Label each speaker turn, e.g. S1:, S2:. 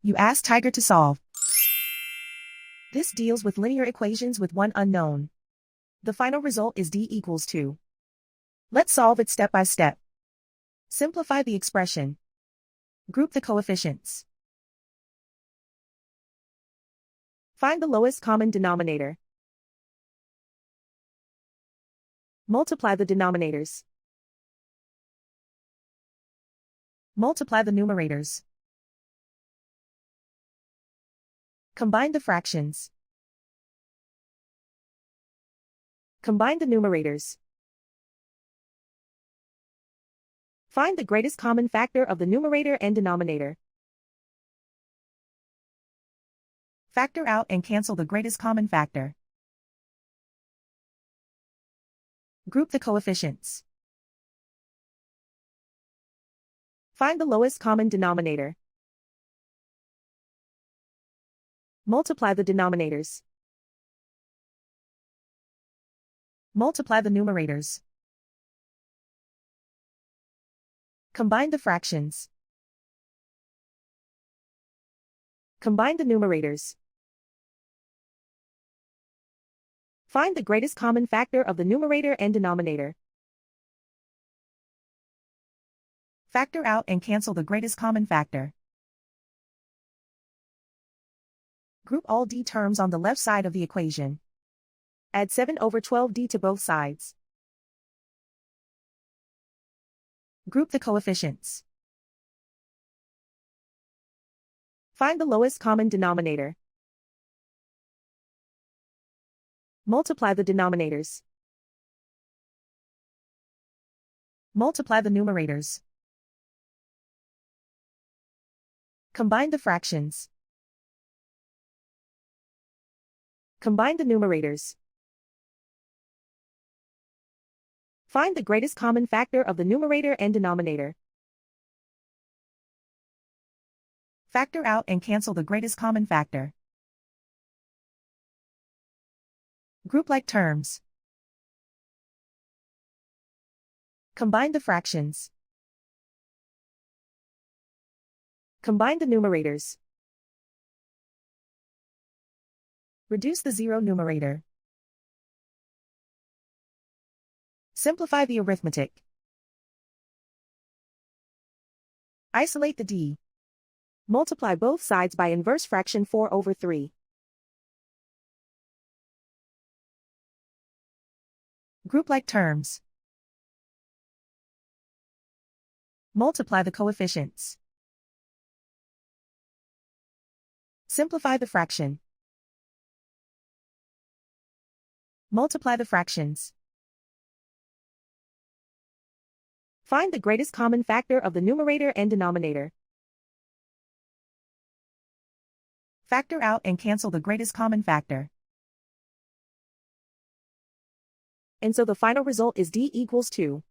S1: You ask Tiger to solve. This deals with linear equations with one unknown. The final result is d equals 2. Let's solve it step by step. Simplify the expression. Group the coefficients. Find the lowest common denominator. Multiply the denominators. Multiply the numerators. Combine the fractions. Combine the numerators. Find the greatest common factor of the numerator and denominator. Factor out and cancel the greatest common factor. Group the coefficients. Find the lowest common denominator. Multiply the denominators. Multiply the numerators. Combine the fractions. Combine the numerators. Find the greatest common factor of the numerator and denominator. Factor out and cancel the greatest common factor. Group all d terms on the left side of the equation. Add 7/12d to both sides. Group the coefficients. Find the lowest common denominator. Multiply the denominators. Multiply the numerators. Combine the fractions. Combine the numerators. Find the greatest common factor of the numerator and denominator. Factor out and cancel the greatest common factor. Group like terms. Combine the fractions. Combine the numerators. Reduce the zero numerator. Simplify the arithmetic. Isolate the d. Multiply both sides by inverse fraction 4/3. Group like terms. Multiply the coefficients. Simplify the fraction. Multiply the fractions. Find the greatest common factor of the numerator and denominator. Factor out and cancel the greatest common factor. And so the final result is d equals 2.